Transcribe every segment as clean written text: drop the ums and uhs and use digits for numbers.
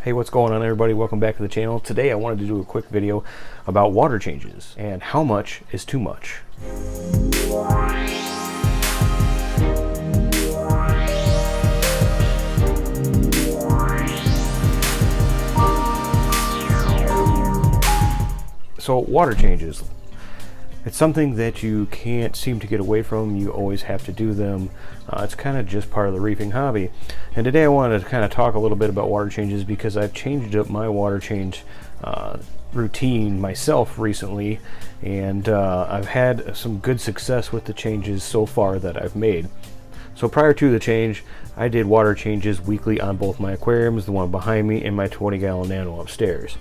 Hey, what's going on everybody? Welcome back to the channel. Today I wanted to do a quick video about water changes and how much is too much. So water changes. It's something that you can't seem to get away from. You always have to do them. It's kind of just part of the reefing hobby. And today I wanted to kind of talk a little bit about water changes because I've changed up my water change routine myself recently, and I've had some good success with the changes so far that I've made. So prior to the change, I did water changes weekly on both my aquariums, the one behind me and my 20-gallon nano upstairs.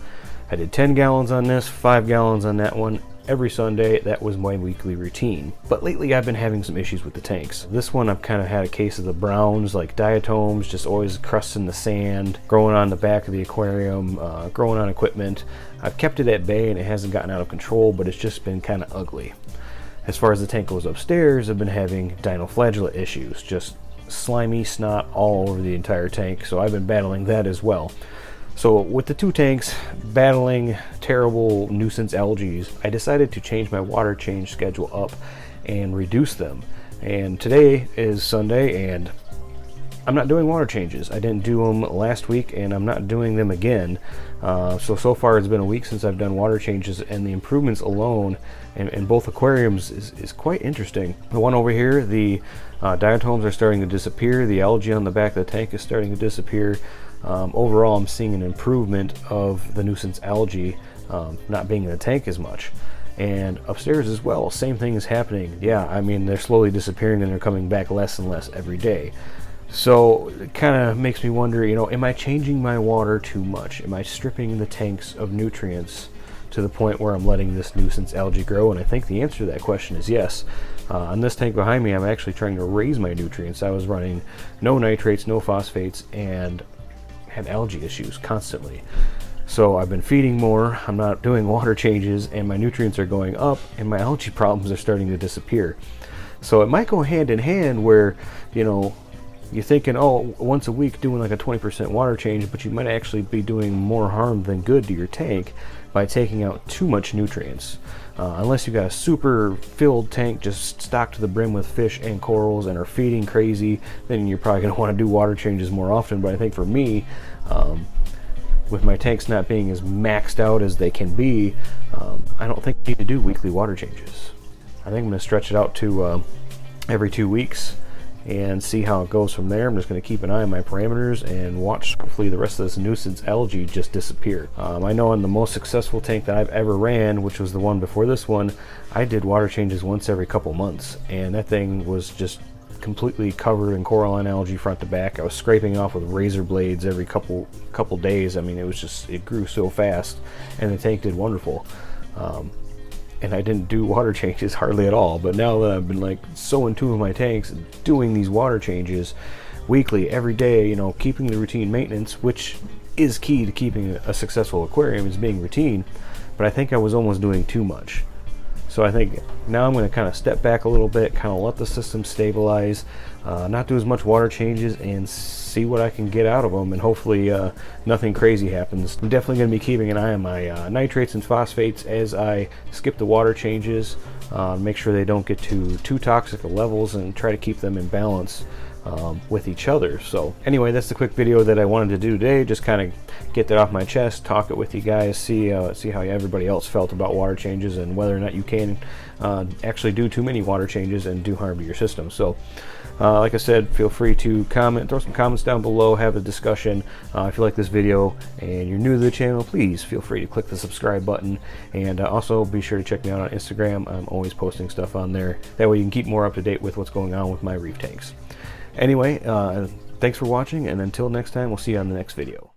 I did 10 gallons on this, 5 gallons on that one. Every Sunday. That was my weekly routine. But lately I've been having some issues with the tanks. This one I've kind of had a case of the browns, like diatoms, just always crusts in the sand, growing on the back of the aquarium, growing on equipment. I've kept it at bay and it hasn't gotten out of control, but it's just been kind of ugly. As far as the tank goes upstairs, I've been having dinoflagella issues, just slimy snot all over the entire tank, so I've been battling that as well. So with the two tanks battling terrible nuisance algae, I decided to change my water change schedule up and reduce them. And today is Sunday and I'm not doing water changes. I didn't do them last week and I'm not doing them again. So far it's been a week since I've done water changes, and the improvements alone in both aquariums is quite interesting. The one over here, the diatoms are starting to disappear. The algae on the back of the tank is starting to disappear. Overall, I'm seeing an improvement of the nuisance algae not being in the tank as much. And upstairs as well, same thing is happening. Yeah, I mean, they're slowly disappearing and they're coming back less and less every day. So it kind of makes me wonder, you know, am I changing my water too much? Am I stripping the tanks of nutrients to the point where I'm letting this nuisance algae grow? And I think the answer to that question is yes. On this tank behind me, I'm actually trying to raise my nutrients. I was running no nitrates, no phosphates, and had algae issues constantly. So I've been feeding more, I'm not doing water changes, and my nutrients are going up and my algae problems are starting to disappear. So it might go hand in hand where, you know, you're thinking, oh, once a week doing like a 20% water change, but you might actually be doing more harm than good to your tank by taking out too much nutrients. Unless you've got a super filled tank just stocked to the brim with fish and corals and are feeding crazy, then you're probably going to want to do water changes more often. But I think for me, with my tanks not being as maxed out as they can be, I don't think I need to do weekly water changes. I think I'm going to stretch it out to every 2 weeks and see how it goes from there. I'm just going to keep an eye on my parameters and watch hopefully the rest of this nuisance algae just disappear. I know in the most successful tank that I've ever ran, which was the one before this one, I did water changes once every couple months, and that thing was just completely covered in coralline algae front to back. I was scraping off with razor blades every couple days. I mean, it grew so fast, and the tank did wonderful. And I didn't do water changes hardly at all. But now that I've been like so in tune with my tanks, doing these water changes weekly, every day, you know, keeping the routine maintenance, which is key to keeping a successful aquarium, is being routine. But I think I was almost doing too much. So I think now I'm going to kind of step back a little bit, kind of let the system stabilize, not do as much water changes, and see what I can get out of them, and hopefully nothing crazy happens. I'm definitely going to be keeping an eye on my nitrates and phosphates as I skip the water changes, make sure they don't get to too toxic levels, and try to keep them in balance with each other. So anyway, that's the quick video that I wanted to do today. Just kind of get that off my chest, talk it with you guys, see how everybody else felt about water changes and whether or not you can actually do too many water changes and do harm to your system. So like I said, feel free to comment, throw some comments down below, have a discussion. If you like this video and you're new to the channel, please feel free to click the subscribe button, and also be sure to check me out on Instagram. I'm always posting stuff on there. That way you can keep more up to date with what's going on with my reef tanks. Anyway, thanks for watching, and until next time, we'll see you on the next video.